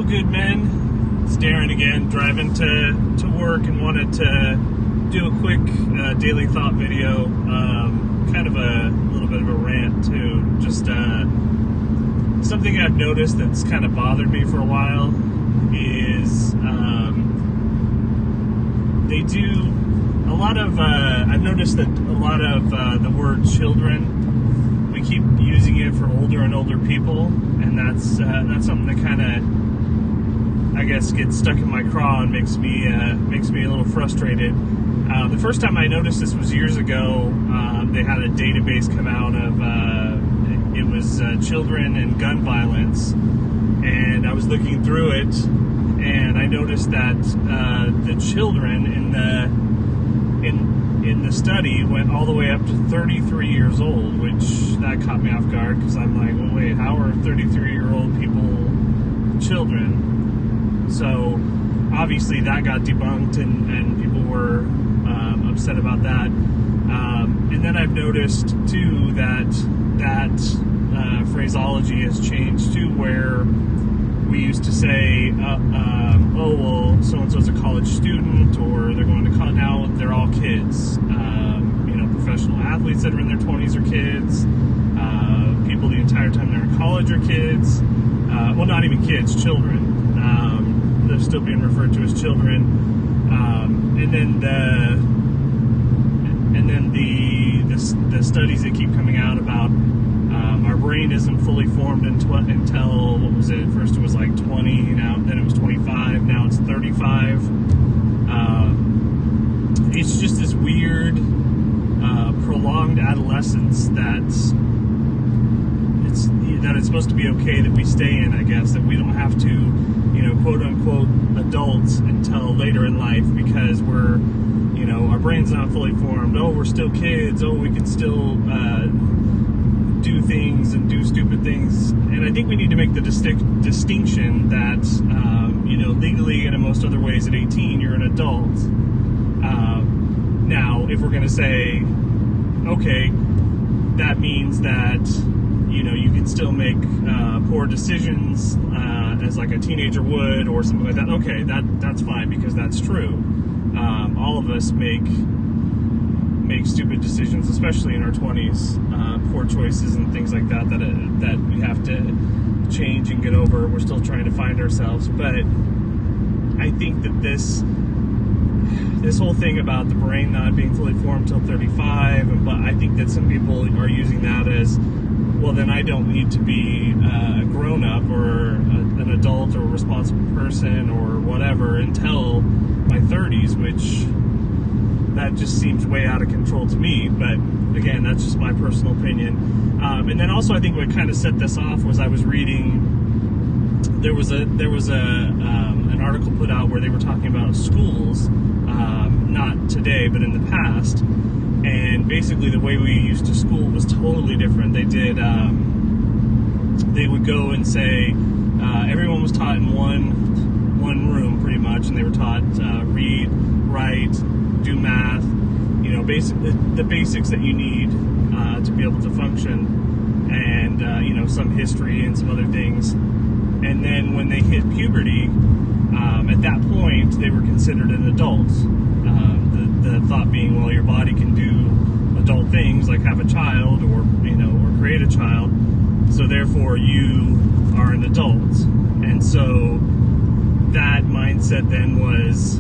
good men? It's Darren again, driving to work, and wanted to do a quick daily thought video, kind of a little bit of a rant too. Just something I've noticed that's kind of bothered me for a while is they do a lot of, I've noticed that a lot of the word children, we keep using it for older and older people, and that's something that kind of, I guess, gets stuck in my craw and makes me a little frustrated. The first time I noticed this was years ago. They had a database come out of it was children and gun violence, and I was looking through it, and I noticed that the children in the study went all the way up to 33 years old, which that caught me off guard, because I'm like, well, wait, how are 33-year-old people children? So obviously that got debunked, and people were upset about that. And then I've noticed too that phraseology has changed too, where we used to say, oh, well, so-and-so's a college student, or they're going to college. Now they're all kids. Professional athletes that are in their 20s are kids. People the entire time they're in college are kids. Well, not even kids, children. They're still being referred to as children. And then the studies that keep coming out about our brain isn't fully formed until, what was it? First it was like 20, then it was 25, now it's 35. It's just this weird, prolonged adolescence that it's supposed to be okay that we stay in, I guess, that we don't have to, quote unquote, adults until later in life, because we're, our brain's not fully formed. Oh, we're still kids. Oh, we can still do things and do stupid things. And I think we need to make the distinction that, legally and in most other ways at 18, you're an adult. Now, if we're going to say, okay, that means that, you can still make poor decisions as like a teenager would, or something like that. Okay, that's fine, because that's true. All of us make stupid decisions, especially in our 20s, poor choices and things like that we have to change and get over. We're still trying to find ourselves. But I think that this whole thing about the brain not being fully formed till 35, but I think that some people are using that as, well, then I don't need to be a grown-up or an adult or a responsible person or whatever until my 30s, which that just seems way out of control to me. But again, that's just my personal opinion. And then also, I think what kind of set this off was I was reading. There was an article put out where they were talking about schools, not today, but in the past. And basically, the way we used to school was totally different. They did. They would go and say everyone was taught in one room, pretty much, and they were taught read, write, do math. The basics that you need to be able to function, and some history and some other things. And then when they hit puberty, at that point they were considered an adult. The thought being, well, your body can do adult things like have a child or create a child, so therefore you are an adult. And so that mindset then was,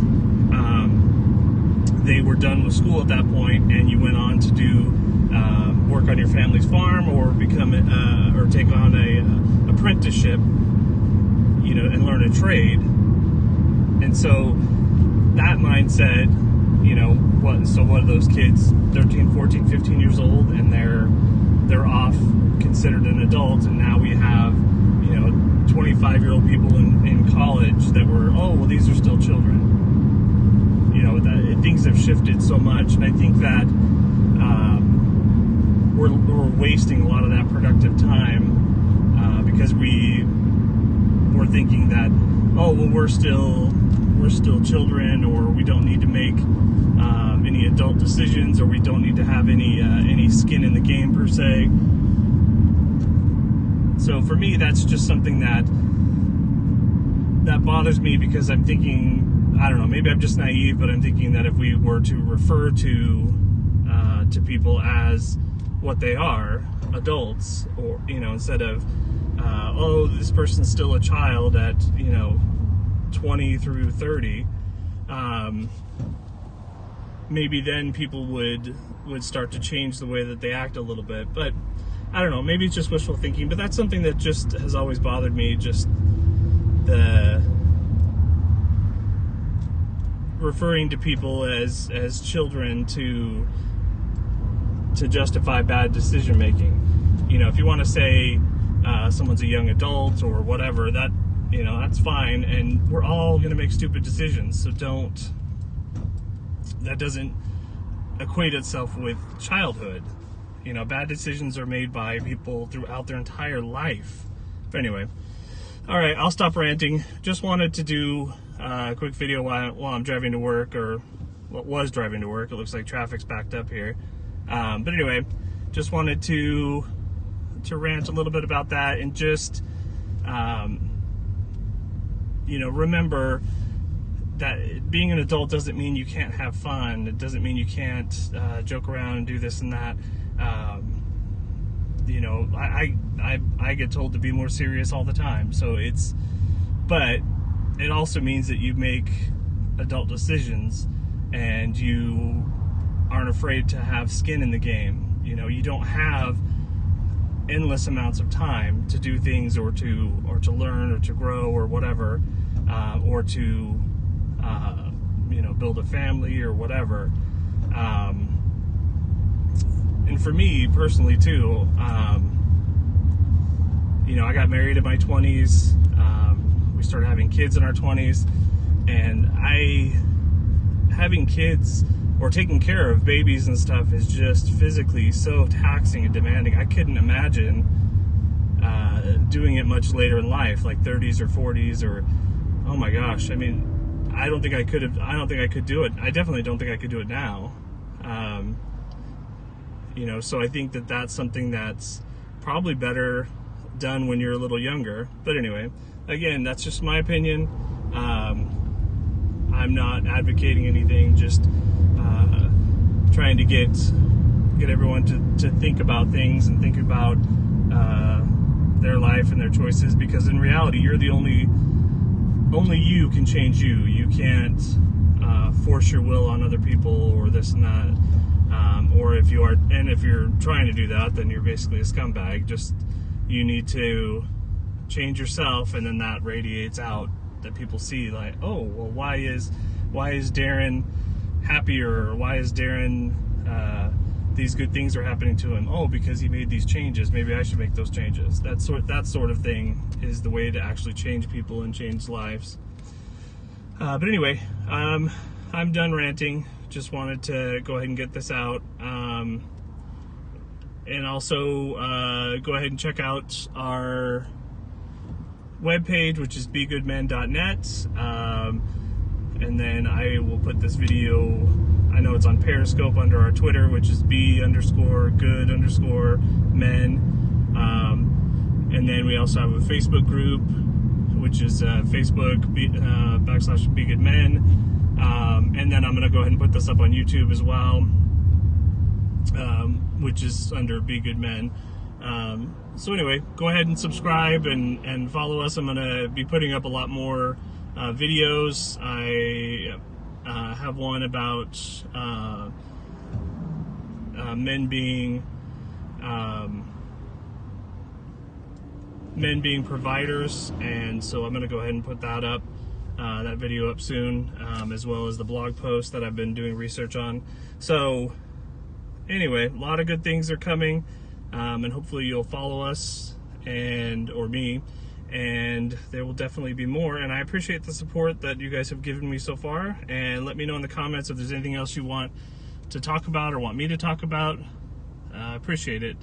they were done with school at that point, and you went on to do work on your family's farm, or become or take on a apprenticeship, and learn a trade. And so that mindset, what are those kids, 13, 14, 15 years old, and they're off considered an adult, and now we have 25-year-old people in college that were, oh, well, these are still children. Things have shifted so much, and I think that we're wasting a lot of that productive time because we're thinking that, oh, well, we're still children, or we don't need to make any adult decisions, or we don't need to have any skin in the game per se. So for me, that's just something that that bothers me because I'm thinking, I don't know, maybe I'm just naive, but I'm thinking that if we were to refer to people as what they are, adults, or, you know, instead of, oh, this person's still a child at, you know, 20 through 30, maybe then people would start to change the way that they act a little bit. But I don't know, maybe it's just wishful thinking, but that's something that just has always bothered me, just the referring to people as children to justify bad decision making. You know, if you want to say someone's a young adult or whatever, that, you know, that's fine, and we're all going to make stupid decisions, so that doesn't equate itself with childhood. You know, bad decisions are made by people throughout their entire life. But anyway, all right, I'll stop ranting. Just wanted to do a quick video while I'm driving to work, or was driving to work. It looks like traffic's backed up here. But anyway, just wanted to rant a little bit about that, and just, you know, remember that being an adult doesn't mean you can't have fun. It doesn't mean you can't joke around and do this and that. You know, I get told to be more serious all the time. So but it also means that you make adult decisions and you aren't afraid to have skin in the game. You know, you don't have endless amounts of time to do things, or to learn, or to grow, or whatever, or to you know, build a family or whatever. And for me personally too, you know, I got married in my 20s. We started having kids in our 20s, and having kids or taking care of babies and stuff is just physically so taxing and demanding. I couldn't imagine doing it much later in life, like 30s or 40s, or, oh my gosh, I mean, I don't think I could do it. I definitely don't think I could do it now. You know, so I think that that's something that's probably better done when you're a little younger. But anyway, again, that's just my opinion. I'm not advocating anything, just trying to get everyone to think about things and think about their life and their choices, because in reality, you're the only you can change you. You can't force your will on other people, or this and that. Or if you're trying to do that, then you're basically a scumbag. Just, you need to change yourself, and then that radiates out, that people see, like, oh, well, why is Darren happier? Or why is Darren, these good things are happening to him? Oh, because he made these changes. Maybe I should make those changes. That sort of thing is the way to actually change people and change lives. But anyway, I'm done ranting. Just wanted to go ahead and get this out. And also go ahead and check out our webpage, which is begoodmen.net. And then I will put this video, I know it's on Periscope under our Twitter, which is b_good_men. And then we also have a Facebook group, which is Facebook/begoodmen. And then I'm going to go ahead and put this up on YouTube as well, which is under Be Good Men. So anyway, go ahead and subscribe and follow us. I'm going to be putting up a lot more videos. I have one about men being providers, and so I'm going to go ahead and put that up. That video up soon, as well as the blog post that I've been doing research on. So anyway, a lot of good things are coming, and hopefully you'll follow us or me, and there will definitely be more. And I appreciate the support that you guys have given me so far, and let me know in the comments if there's anything else you want to talk about or want me to talk about. I appreciate it.